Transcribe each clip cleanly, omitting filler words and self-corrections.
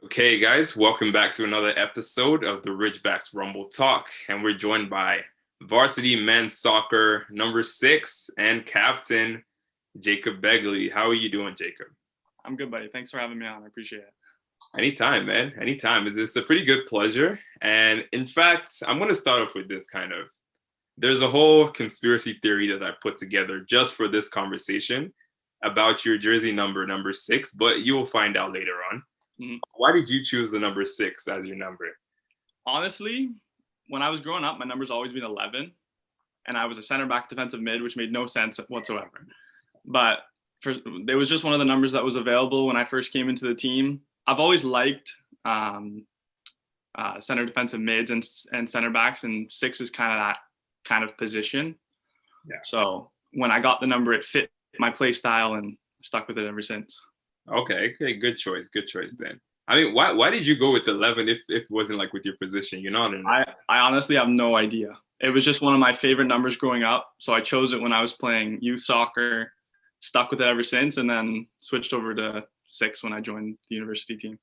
Okay, guys, welcome back to another episode of the Ridgeback's Rumble Talk. And we're joined by varsity men's soccer number 6 and captain Jacob Begley. How are you doing, Jacob? I'm good, buddy. Thanks for having me on. I appreciate it. Anytime, man. Anytime. It's a pretty good pleasure. And in fact, I'm going to start off with this kind of. There's a whole conspiracy theory that I put together just for this conversation about your jersey number 6, but you will find out later on. Why did you choose the number 6 as your number? Honestly, when I was growing up, my number's always been 11, and I was a center back defensive mid, which made no sense whatsoever. But it was just one of the numbers that was available when I first came into the team. I've always liked center defensive mids and center backs, and 6 is kind of that kind of position. Yeah. So when I got the number, it fit my play style and stuck with it ever since. Okay, good choice then. I mean, why did you go with 11 if it wasn't like with your position? You're not in it. I honestly have no idea. It was just one of my favorite numbers growing up, so I chose it when I was playing youth soccer, stuck with it ever since, and then switched over to 6 when I joined the university team.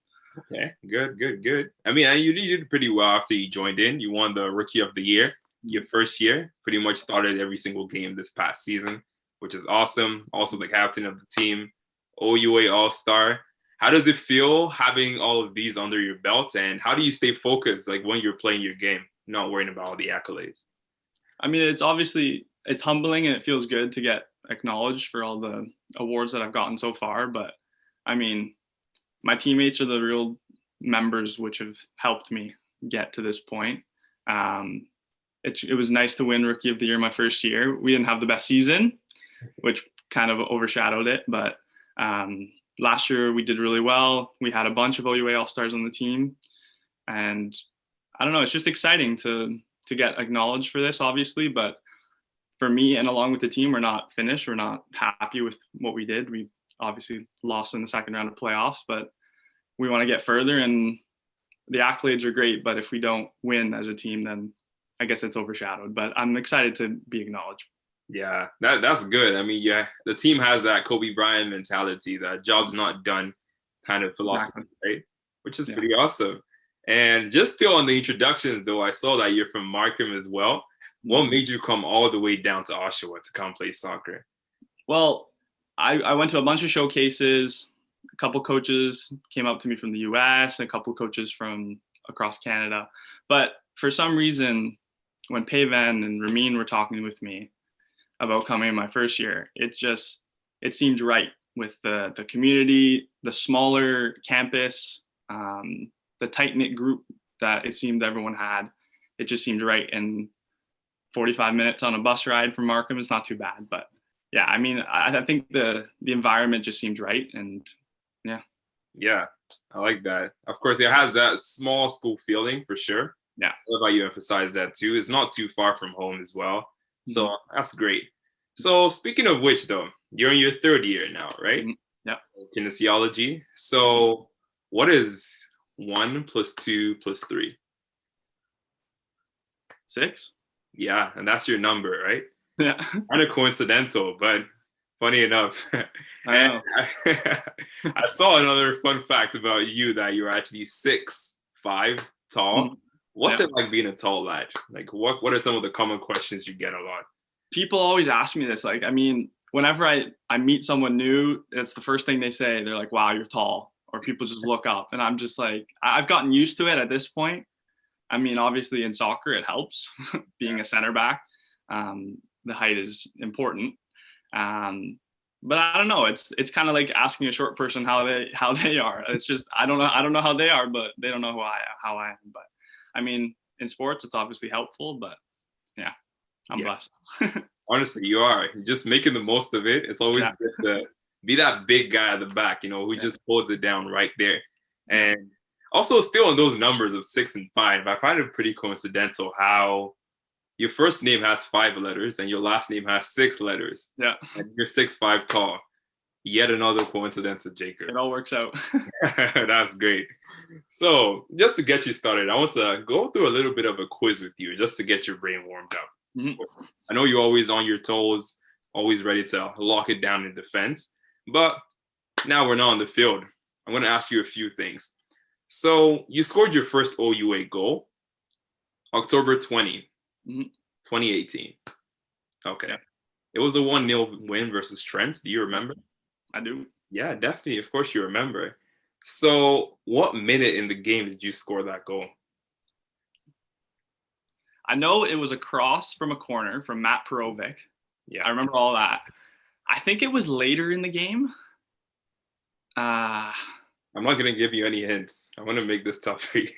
Okay, good. I mean, you did pretty well after you joined in. You won the Rookie of the Year your first year. Pretty much started every single game this past season, which is awesome. Also the captain of the team. OUA All-Star. How does it feel having all of these under your belt, and how do you stay focused like when you're playing your game, not worrying about all the accolades? I mean, it's humbling and it feels good to get acknowledged for all the awards that I've gotten so far. But I mean, my teammates are the real members which have helped me get to this point. It was nice to win Rookie of the Year my first year. We didn't have the best season, which kind of overshadowed it, but last year we did really well. We had a bunch of OUA All-Stars on the team, and I don't know, it's just exciting to get acknowledged for this, obviously, but for me and along with the team, we're not finished. We're not happy with what we did. We obviously lost in the second round of playoffs, but we want to get further, and the accolades are great, but if we don't win as a team, then I guess it's overshadowed, but I'm excited to be acknowledged. Yeah, that's good. I mean, yeah, the team has that Kobe Bryant mentality, that job's not done kind of philosophy, right? Which is pretty awesome. And just still on the introductions, though, I saw that you're from Markham as well. What made you come all the way down to Oshawa to come play soccer? Well, I went to a bunch of showcases. A couple coaches came up to me from the US, and a couple coaches from across Canada. But for some reason, when Pavan and Ramin were talking with me about coming in my first year, it seemed right with the community, the smaller campus, the tight-knit group that it seemed everyone had. It just seemed right, and 45 minutes on a bus ride from Markham is not too bad. But yeah, I mean, I think the environment just seemed right, and yeah, I like that. Of course, it has that small school feeling for sure. Yeah, I love how you emphasize that too. It's not too far from home as well. So that's great. So speaking of which, though, you're in your 3rd year now, right? Yeah. Kinesiology. So what is 1 + 2 + 3? 6. Yeah, and that's your number, right? Yeah. Kind of coincidental, but funny enough. I know. I saw another fun fact about you, that you're actually 6'5" tall. What's it like being a tall lad? Like, what are some of the common questions you get a lot? People always ask me this. Like, I mean, whenever I meet someone new, it's the first thing they say. They're like, wow, you're tall. Or people just look up. And I'm just like, I've gotten used to it at this point. I mean, obviously in soccer, it helps being a center back. The height is important. But I don't know. It's kind of like asking a short person how they are. It's just, I don't know how they are, but they don't know how I am. But I mean, in sports, it's obviously helpful, but yeah, I'm blessed. Honestly, you are just making the most of it. It's always good to be that big guy at the back, who just holds it down right there. And also still on those numbers of 6 and 5, I find it pretty coincidental how your first name has 5 letters and your last name has 6 letters. Yeah. And you're 6'5" tall. Yet another coincidence with Jacob. It all works out. That's great. So just to get you started, I want to go through a little bit of a quiz with you just to get your brain warmed up. I know you're always on your toes, always ready to lock it down in defense. But now we're not on the field. I'm going to ask you a few things. So you scored your first OUA goal October 20, Mhm. 2018. Okay. Yeah. It was a 1-0 win versus Trent. Do you remember? I do. Yeah, definitely. Of course you remember. So what minute in the game did you score that goal? I know it was a cross from a corner from Matt Perovic. Yeah. I remember all that. I think it was later in the game. I'm not going to give you any hints. I want to make this tough for you.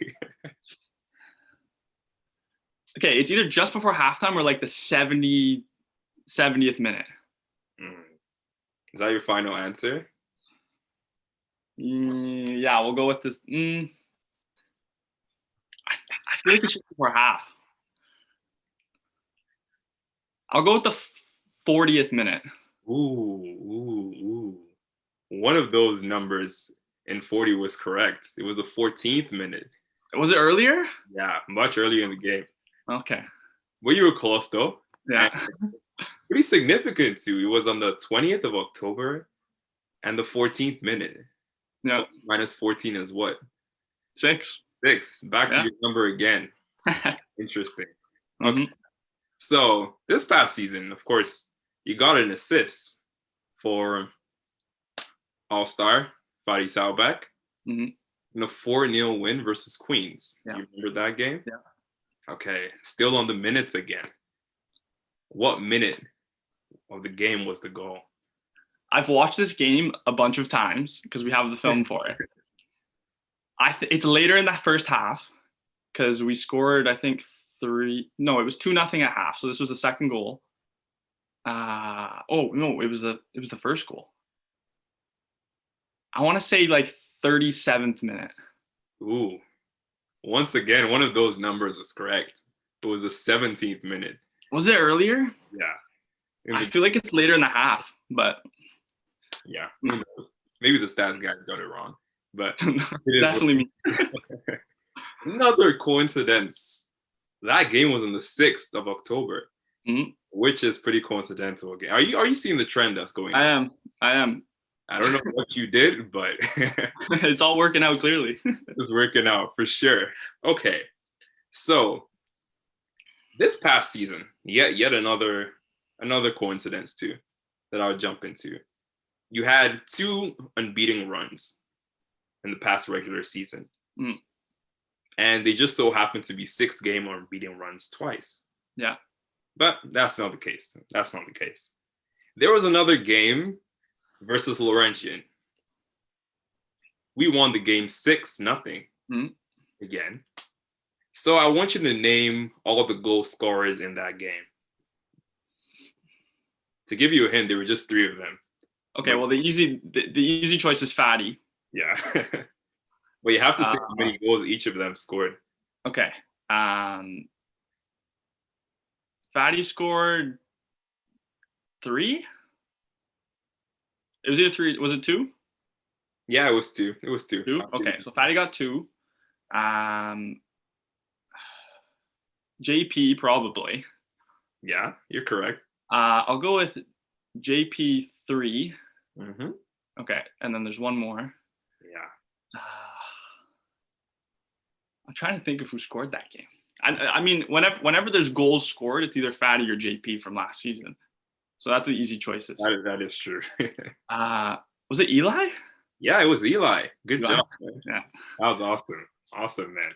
Okay, it's either just before halftime or like the 70th minute. Is that your final answer? Yeah, we'll go with this. I feel like it's just before half. I'll go with the 40th minute. Ooh. One of those numbers in 40 was correct. It was the 14th minute. Was it earlier? Yeah, much earlier in the game. Okay. Well, you were close though. Yeah. And pretty significant too. It was on the 20th of October and the 14th minute. Yeah. 12 minus 14 is what? 6. 6. Back to your number again. Interesting. Okay. Mm-hmm. So this past season, of course, you got an assist for All-Star Fadi Salbak in a 4-0 win versus Queens. Yeah. Do you remember that game? Yeah. Okay. Still on the minutes again. What minute of the game was the goal? I've watched this game a bunch of times because we have the film for it. It's later in the first half because we scored, I think, 3. No, it was 2-0 at half. So this was the second goal. Oh no, it was the first goal. I want to say like 37th minute. Ooh. Once again, one of those numbers is correct. It was the 17th minute. Was it earlier? Yeah. I feel like it's later in the half, but yeah, who knows? Maybe the stats guy got it wrong, but definitely me. Another coincidence. That game was on the 6th of October, which is pretty coincidental. Again, are you seeing the trend that's going on? I am. I don't know what you did, but it's all working out clearly. It's working out for sure. Okay, so this past season, yet another coincidence too that I'll jump into. You had 2 unbeaten runs in the past regular season. And they just so happened to be 6-game unbeaten runs twice. Yeah. But that's not the case. There was another game versus Laurentian. We won the game 6-0 again. So I want you to name all the goal scorers in that game. To give you a hint, there were just 3 of them. Okay, well the easy choice is Fadi. Yeah. But you have to say how many goals each of them scored. Okay. Fadi scored 3? It was either 3. Was it 2? Yeah, it was 2. 2? Okay, so Fadi got 2. JP probably. Yeah, you're correct. I'll go with JP 3. Mm-hmm. Okay, and then there's one more. Yeah. I'm trying to think of who scored that game. I mean, whenever there's goals scored, it's either Fadi or JP from last season. So that's the easy choices. That is true. Was it Eli? Yeah, it was Eli. Good job, man. Yeah. That was awesome. Awesome, man.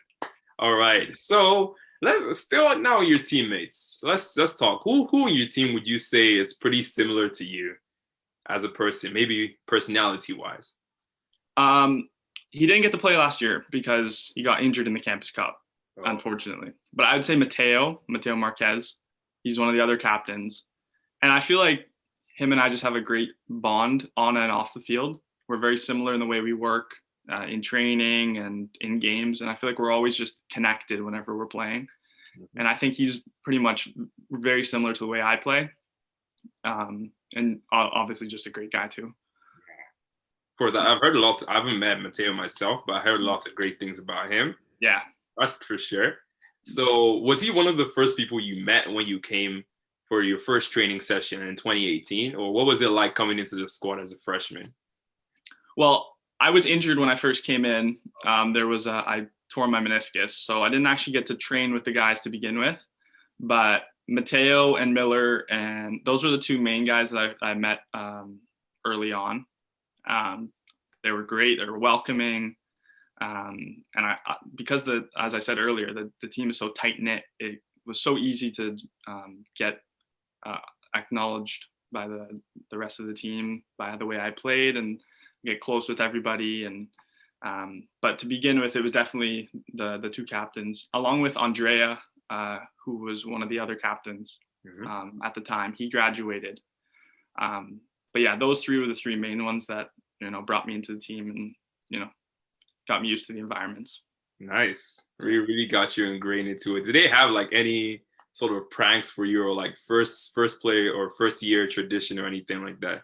All right. So let's still now your teammates. Let's talk. Who on your team would you say is pretty similar to you as a person, maybe personality wise? He didn't get to play last year because he got injured in the Campus Cup, unfortunately. But I would say Mateo Marquez. He's one of the other captains. And I feel like him and I just have a great bond on and off the field. We're very similar in the way we work in training and in games. And I feel like we're always just connected whenever we're playing. And I think he's pretty much very similar to the way I play. And obviously just a great guy too. Of course, I've heard a lot. I haven't met Mateo myself, but I heard lots of great things about him. Yeah. That's for sure. So was he one of the first people you met when you came for your first training session in 2018? Or what was it like coming into the squad as a freshman? Well, I was injured when I first came in. I tore my meniscus, so I didn't actually get to train with the guys to begin with. But Mateo and Miller, and those are the two main guys that I met early on. They were great. They were welcoming. And because as I said earlier, the team is so tight knit, it was so easy to get acknowledged by the rest of the team by the way I played and get close with everybody. And but to begin with, it was definitely the two captains, along with Andrea, who was one of the other captains at the time. He graduated. But yeah, those three were the three main ones that brought me into the team and got me used to the environments. Nice. Really got you ingrained into it. Did they have like any sort of pranks for you, or like first play or first year tradition or anything like that?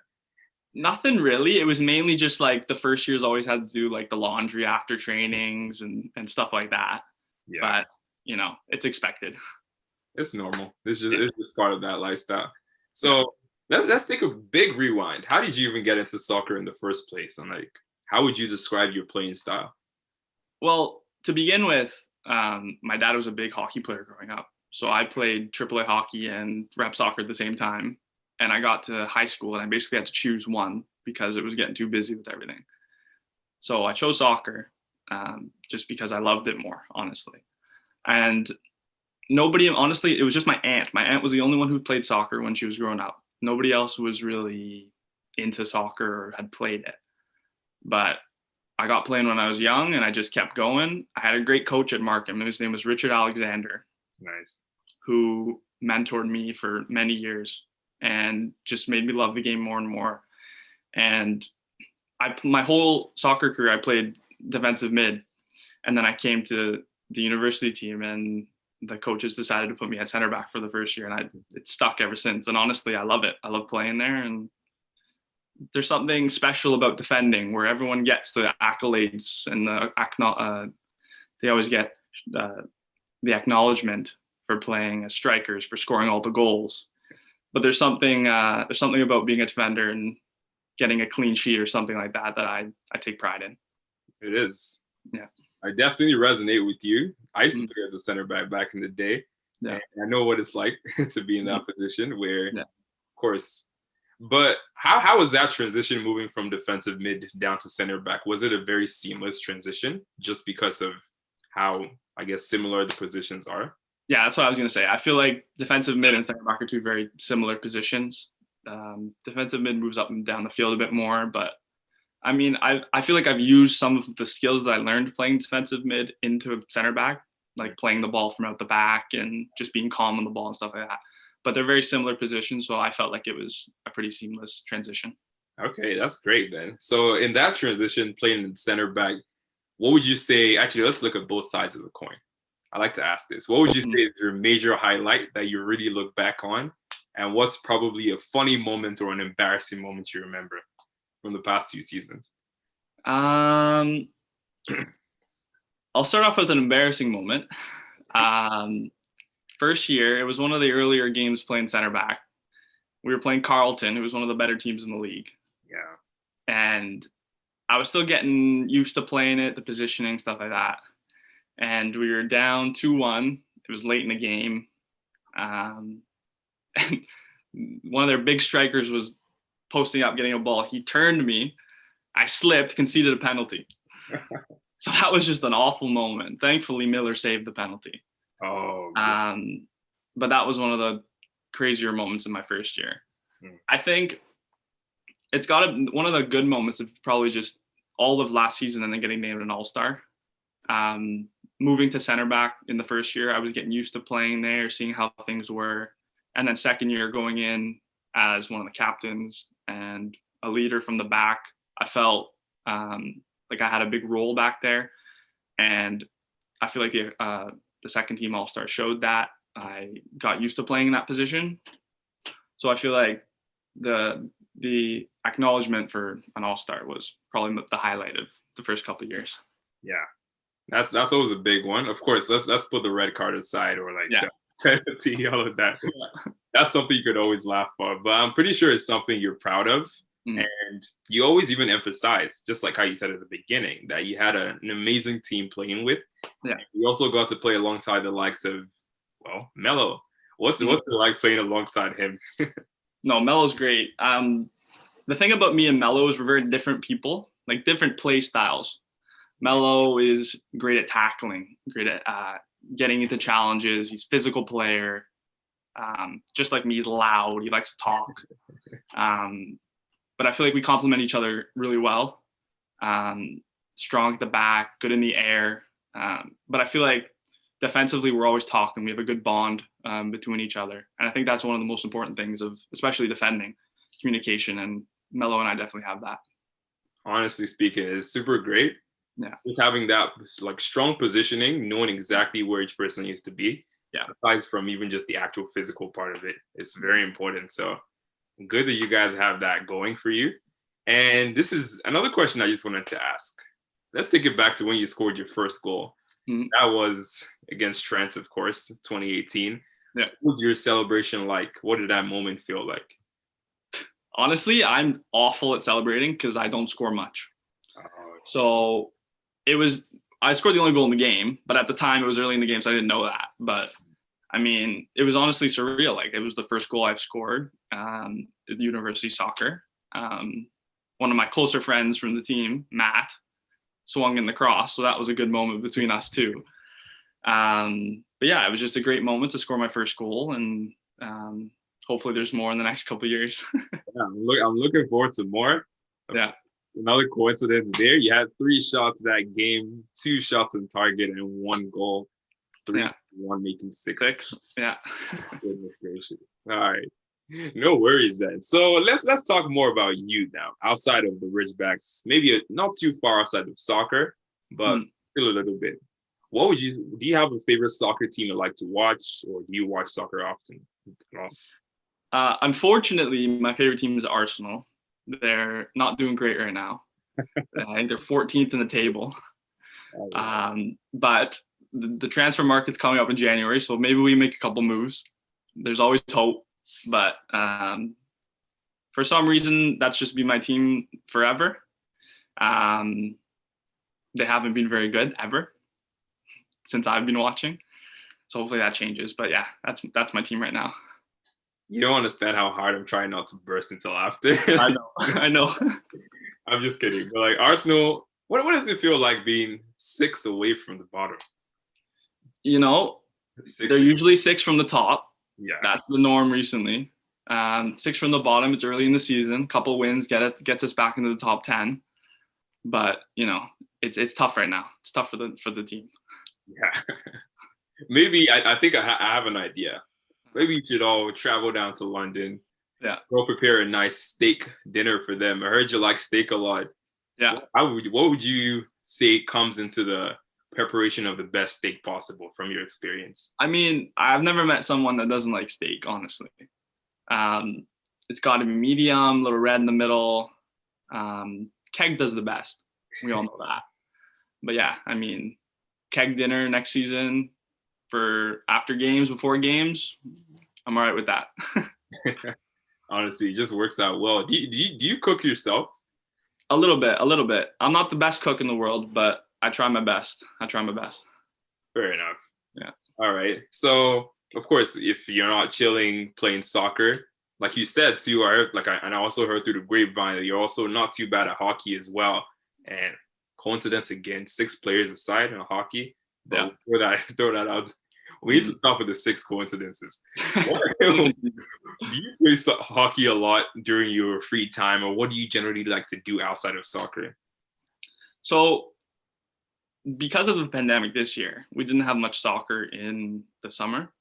Nothing really. It was mainly just like the first years always had to do like the laundry after trainings and stuff like that. Yeah. But it's expected. It's normal. It's just part of that lifestyle. So let's take a big rewind. How did you even get into soccer in the first place? And like, how would you describe your playing style? Well, to begin with, my dad was a big hockey player growing up. So I played AAA hockey and rep soccer at the same time. And I got to high school and I basically had to choose one because it was getting too busy with everything. So I chose soccer just because I loved it more, honestly. And honestly, it was just my aunt. My aunt was the only one who played soccer when she was growing up. Nobody else was really into soccer or had played it. But I got playing when I was young and I just kept going. I had a great coach at Markham. His name was Richard Alexander. Nice. Who mentored me for many years and just made me love the game more and more. And my whole soccer career, I played defensive mid. And then I came to the university team and the coaches decided to put me at center back for the first year. And it's stuck ever since. And honestly, I love it. I love playing there. And there's something special about defending where everyone gets the accolades and they always get the acknowledgement for playing as strikers, for scoring all the goals. But there's something about being a defender and getting a clean sheet or something like that I take pride in. It is. Yeah. I definitely resonate with you. I used to play as a center back in the day. Yeah. And I know what it's like to be in that position where, of course. But how was that transition moving from defensive mid down to center back? Was it a very seamless transition just because of how, I guess, similar the positions are? Yeah, that's what I was going to say. I feel like defensive mid and center back are two very similar positions. Defensive mid moves up and down the field a bit more, but I mean, I feel like I've used some of the skills that I learned playing defensive mid into center back, like playing the ball from out the back and just being calm on the ball and stuff like that. But they're very similar positions, so I felt like it was a pretty seamless transition. Okay, that's great then. So in that transition, playing in center back, what would you say? Actually, let's look at both sides of the coin. I like to ask this. What would you say is your major highlight that you really look back on? And what's probably a funny moment or an embarrassing moment you remember from the past 2 seasons? I'll start off with an embarrassing moment. First year, it was one of the earlier games playing center back. We were playing Carleton, who was one of the better teams in the league. Yeah. And I was still getting used to playing it, the positioning, stuff like that. And we were down 2-1. It was late in the game. And one of their big strikers was posting up, getting a ball. He turned me. I slipped, conceded a penalty. So that was just an awful moment. Thankfully, Miller saved the penalty. Oh. But that was one of the crazier moments in my first year. I think it's one of the good moments of probably just all of last season and then getting named an all-star. Moving to center back in the first year, I was getting used to playing there, seeing how things were. And then second year going in as one of the captains and a leader from the back, I felt like I had a big role back there. And I feel like the second team all-star showed that. I got used to playing in that position. So I feel like the acknowledgement for an all-star was probably the highlight of the first couple of years. Yeah. That's always a big one. Of course, let's put the red card aside or like penalty, all of that. That's something you could always laugh for. But I'm pretty sure it's something you're proud of Mm. And you always even emphasize, just like how you said at the beginning, that you had an amazing team playing with. Yeah. You also got to play alongside the likes of, well, Melo. What's Mm. it like playing alongside him? No, Melo's great. The thing about me and Melo is we're very different people, like different play styles. Melo is great at tackling, great at getting into challenges. He's a physical player. Just like me, he's loud. He likes to talk. But I feel like we complement each other really well. Strong at the back, good in the air. But I feel like defensively, we're always talking. We have a good bond between each other. And I think that's one of the most important things of especially defending, communication. And Melo and I definitely have that. Honestly speaking, it's super great. Yeah. Just having that like strong positioning, knowing exactly where each person needs to be. Yeah. Aside from even just the actual physical part of it, it's very important. So good that you guys have that going for you. And this is another question I just wanted to ask. Let's take it back to when you scored your first goal. Mm-hmm. That was against Trent, of course, 2018. Yeah. What was your celebration like? What did that moment feel like? Honestly, I'm awful at celebrating because I don't score much. So I scored the only goal in the game, but at the time it was early in the game, so I didn't know that. But I mean, it was honestly surreal. Like it was the first goal I've scored at university soccer. One of my closer friends from the team, Matt, swung in the cross, so that was a good moment between us too. But yeah, it was just a great moment to score my first goal, and hopefully there's more in the next couple of years. Yeah, I'm looking forward to more. Yeah. Another coincidence there. You had 3 shots that game, 2 shots on target, and 1 goal. 3-1, making 6. Yeah. Goodness gracious. All right. No worries then. So let's talk more about you now, outside of the Ridgebacks. Maybe not too far outside of soccer, but still a little bit. Do you have a favorite soccer team you like to watch, or do you watch soccer often? Unfortunately, my favorite team is Arsenal. They're not doing great right now. I think they're 14th in the table. But the transfer market's coming up in January, so maybe we make a couple moves. There's always hope, but for some reason, that's just been my team forever. They haven't been very good ever since I've been watching, so hopefully that changes. But yeah, that's my team right now. You don't understand how hard I'm trying not to burst into laughter. I know. I'm just kidding. But like Arsenal, what does it feel like being 6 away from the bottom? You know, 6. They're usually 6 from the top. Yeah. That's the norm recently. 6 from the bottom. It's early in the season. Couple wins gets us back into the top 10. But you know, it's tough right now. It's tough for the team. Yeah. Maybe I think I have an idea. Maybe you should all travel down to London. Yeah. Go prepare a nice steak dinner for them. I heard you like steak a lot. Yeah. What would you say comes into the preparation of the best steak possible from your experience? I mean, I've never met someone that doesn't like steak, honestly. It's got to be medium, a little red in the middle. Keg does the best. We all know that. But yeah, I mean, keg dinner next season for after games, before games, I'm all right with that. Honestly, it just works out well. Do you cook yourself? A little bit. I'm not the best cook in the world, but I try my best. Fair enough. Yeah. All right. So, of course, if you're not chilling playing soccer, like you said too, I also heard through the grapevine that you're also not too bad at hockey as well. And coincidence again, 6 players aside in hockey. But yeah. Throw that out. We need to stop with the 6 coincidences. Do you play hockey a lot during your free time, or what do you generally like to do outside of soccer? So, because of the pandemic this year, we didn't have much soccer in the summer.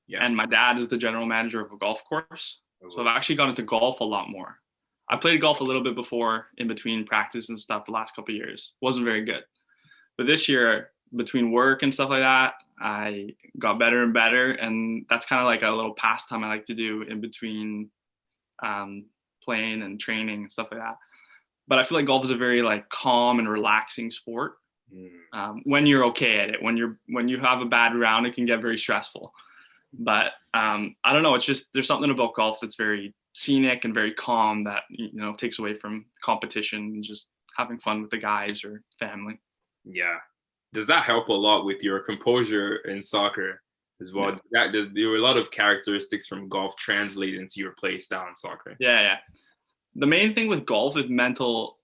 Yeah. And my dad is the general manager of a golf course. So I've actually got into golf a lot more. I played golf a little bit before in between practice and stuff the last couple of years. Wasn't very good. But this year, between work and stuff like that, I got better and better. And that's kind of like a little pastime I like to do in between playing and training and stuff like that. But I feel like golf is a very like calm and relaxing sport. When you're okay at it. When you have a bad round, it can get very stressful. But I don't know. It's just there's something about golf that's very scenic and very calm that, takes away from competition and just having fun with the guys or family. Yeah. Does that help a lot with your composure in soccer as well? Yeah. There were a lot of characteristics from golf translate into your play style in soccer? Yeah. The main thing with golf is mental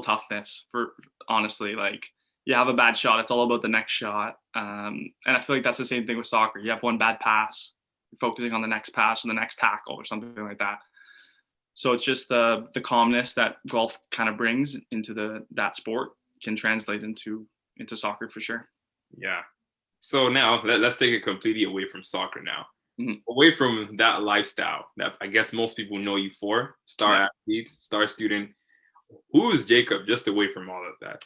toughness. For honestly, like you have a bad shot, it's all about the next shot. And I feel like that's the same thing with soccer. You have one bad pass, you're focusing on the next pass or the next tackle or something like that. So it's just the calmness that golf kind of brings into that sport can translate into soccer for sure. Yeah. So now let's take it completely away from soccer now. Mhm. Away from that lifestyle that I guess most people know you for, star athlete, star student. Who is Jacob just away from all of that?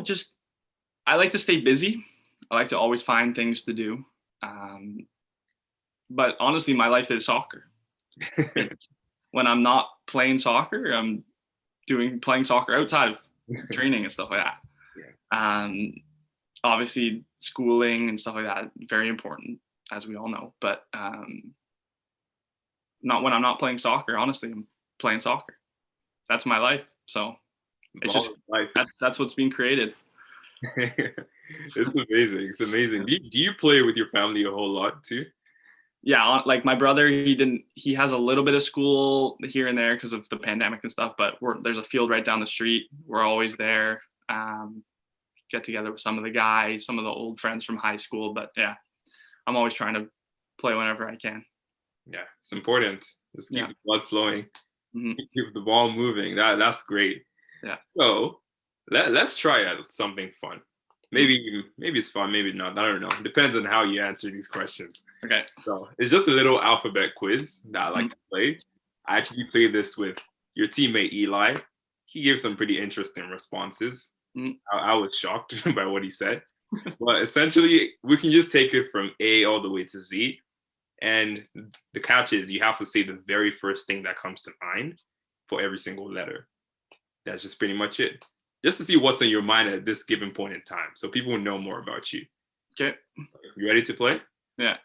Just I like to stay busy. I like to always find things to do. But honestly, my life is soccer. When I'm not playing soccer, I'm playing soccer outside of training and stuff like that. Yeah. Obviously, schooling and stuff like that, very important, as we all know. But not when I'm not playing soccer. Honestly, I'm playing soccer. That's my life. So it's just life. That's what's being created. It's amazing. It's amazing. Do you play with your family a whole lot too? Yeah, like my brother, he has a little bit of school here and there because of the pandemic and stuff, but there's a field right down the street. We're always there. Get together with some of the guys, some of the old friends from high school. But yeah, I'm always trying to play whenever I can. Yeah, it's important. Just keep the blood flowing, mm-hmm. keep the ball moving. That's great. Yeah. So let's try out something fun. Maybe it's fun, maybe not. I don't know. It depends on how you answer these questions. Okay. So it's just a little alphabet quiz that I like to play. I actually played this with your teammate Eli. He gave some pretty interesting responses. I was shocked by what he said. But essentially, we can just take it from A all the way to Z. And the catch is you have to say the very first thing that comes to mind for every single letter. That's just pretty much it. Just to see what's in your mind at this given point in time, so people know more about you. Okay. So, you ready to play? Yeah.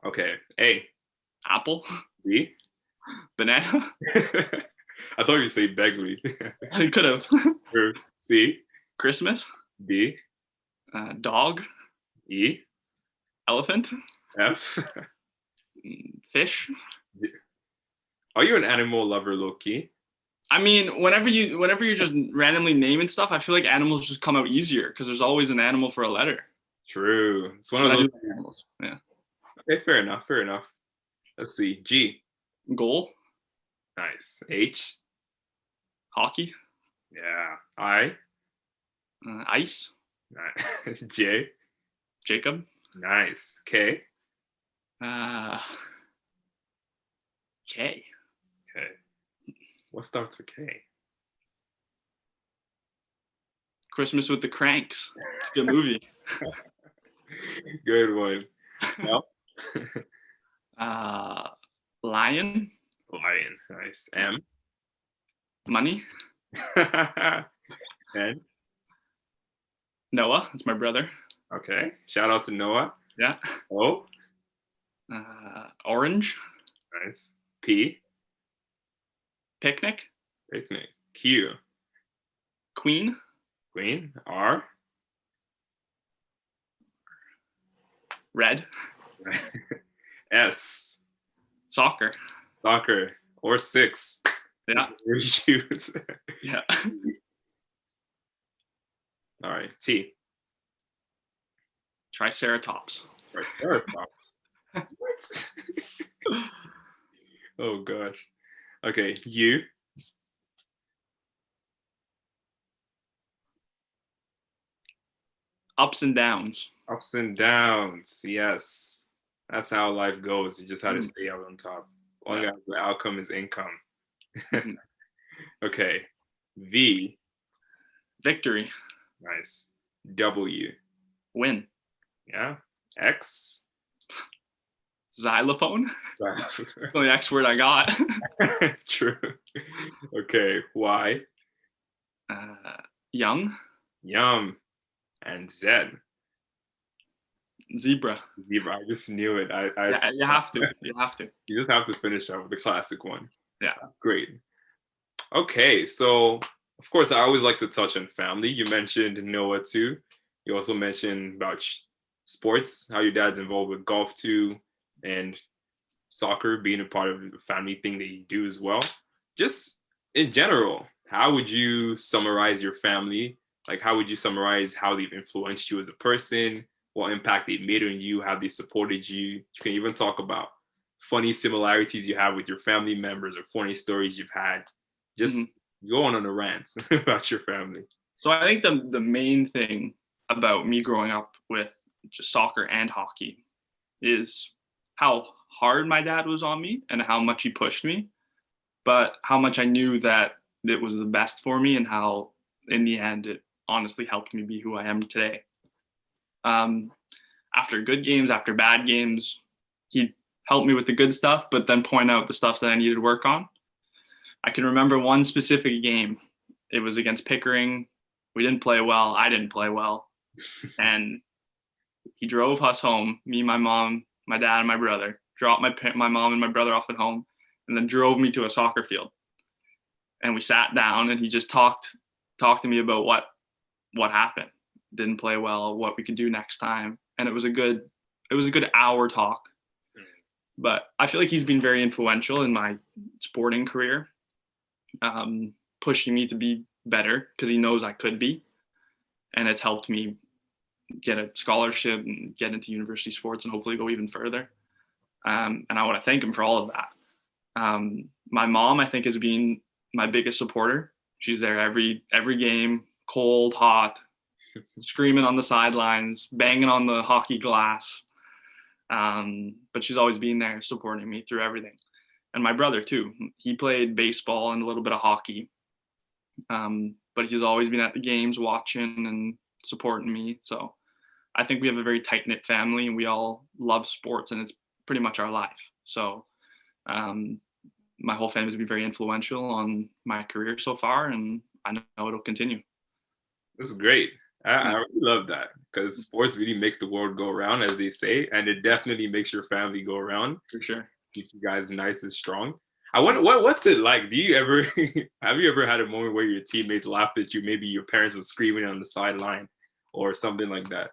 Okay. A. Apple. B. Banana. I thought you'd say Begley. I could have. C. Christmas. D. Dog. E. Elephant. F. Fish. D. Are you an animal lover, low-key? I mean, whenever you're just randomly naming stuff, I feel like animals just come out easier because there's always an animal for a letter. True. It's one of those animals. Yeah. Okay, fair enough. Let's see. G. Goal. Nice. H. Hockey. Yeah. I. Ice. Nice. J. Jacob. Nice. K. K. Okay. What starts with K? Christmas with the Cranks. It's a good movie. Good one. No? Lion. Lion. Nice. M. Money. N. Noah. That's my brother. Okay. Shout out to Noah. Yeah. O. Orange. Nice. P. Picnic. Picnic. Q. Queen. Queen. R. Red. S. Soccer. Soccer. Or 6. Yeah. Choose. Yeah. All right. T. Triceratops. Triceratops. What? Oh gosh. Okay. U. Ups and downs. Ups and downs. Yes. That's how life goes. You just have to stay out on top. Long as the outcome is income. Okay. V. Victory. Nice. W. Win. Yeah. X. Xylophone. The only X word I got. True. Okay. Y. Young. Yum. And Z. Zebra. Zebra. I just knew it. I Yeah, you have to. You have to. You just have to finish up with the classic one. Yeah. That's great. Okay, so of course, I always like to touch on family. You mentioned Noah too. You also mentioned about sports, how your dad's involved with golf too, and soccer being a part of the family thing that you do as well. Just in general, how would you summarize your family? Like, how would you summarize how they've influenced you as a person? What impact they made on you? How they supported you? You can even talk about funny similarities you have with your family members or funny stories you've had. Mhm. Just go on a rant about your family. So I think the main thing about me growing up with just soccer and hockey is how hard my dad was on me and how much he pushed me, but how much I knew that it was the best for me and how in the end it honestly helped me be who I am today. Um, After good games, after bad games, he'd help me with the good stuff, but then point out the stuff that I needed to work on. I can remember one specific game. It was against Pickering. We didn't play well. I didn't play well. And he drove us home, me, my mom, my dad, and my brother, dropped my mom and my brother off at home, and then drove me to a soccer field. And we sat down and he just talked to me about what happened. Didn't play well, what we could do next time. And it was a good hour talk. But I feel like he's been very influential in my sporting career, pushing me to be better because he knows I could be. And it's helped me get a scholarship and get into university sports and hopefully go even further. And I want to thank him for all of that. My mom, I think, has been my biggest supporter. She's there every game, cold, hot, screaming on the sidelines, banging on the hockey glass. But she's always been there supporting me through everything. And my brother too. He played baseball and a little bit of hockey. But he's always been at the games watching and supporting me. So I think we have a very tight-knit family and we all love sports and it's pretty much our life. So my whole family has been very influential on my career so far, and I know it'll continue. This is great. I really love that because sports really makes the world go around, as they say, and it definitely makes your family go around. For sure. Keeps you guys nice and strong. I wonder what's it like? Do you ever have you ever had a moment where your teammates laughed at you? Maybe your parents were screaming on the sideline or something like that.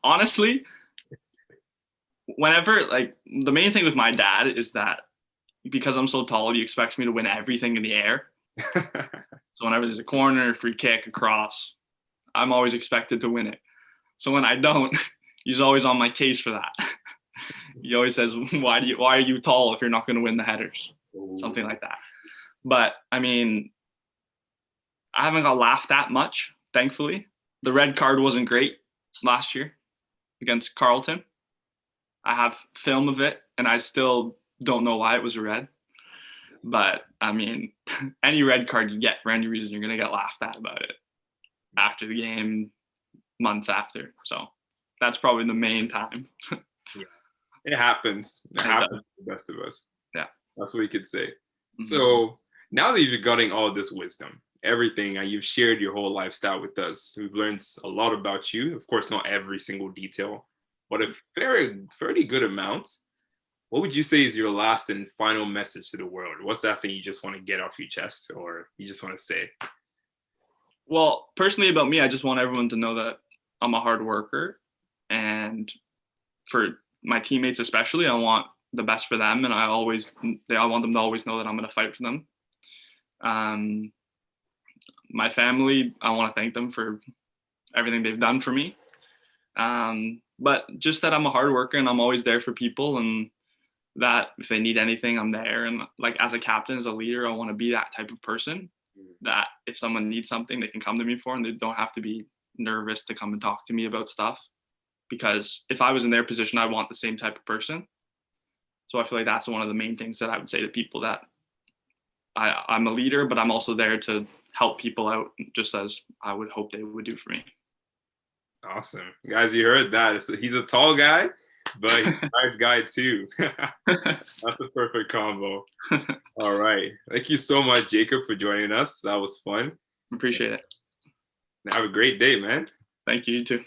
Honestly, whenever, like, the main thing with my dad is that because I'm so tall, he expects me to win everything in the air. So whenever there's a corner, free kick, a cross, I'm always expected to win it. So when I don't, he's always on my case for that. He always says, why are you tall if you're not going to win the headers? Ooh. Something like that. But I mean, I haven't got laughed at much, thankfully. The red card wasn't great last year against Carleton. I have film of it, and I still don't know why it was a red. But I mean, any red card you get for any reason, you're going to get laughed at about it after the game, months after. So that's probably the main time. Yeah. It happens. It happens to the best of us. Yeah. That's what we could say. Mm-hmm. So now that you've gotten all this wisdom, everything, and you've shared your whole lifestyle with us, we've learned a lot about you. Of course, not every single detail, but a fairly good amount. What would you say is your last and final message to the world? What's that thing you just want to get off your chest or you just want to say? Well, personally about me, I just want everyone to know that I'm a hard worker. And for my teammates especially, I want the best for them. And I want them to always know that I'm going to fight for them. My family, I want to thank them for everything they've done for me. But just that I'm a hard worker and I'm always there for people, and that if they need anything, I'm there. And like as a captain, as a leader, I want to be that type of person that if someone needs something, they can come to me for, and they don't have to be nervous to come and talk to me about stuff. Because if I was in their position, I want the same type of person. So I feel like that's one of the main things that I would say to people, that I'm a leader, but I'm also there to help people out just as I would hope they would do for me. Awesome. Guys, you heard that. So he's a tall guy, but he's a nice guy too. That's a perfect combo. All right. Thank you so much, Jacob, for joining us. That was fun. Appreciate it. Have a great day, man. Thank you, you too.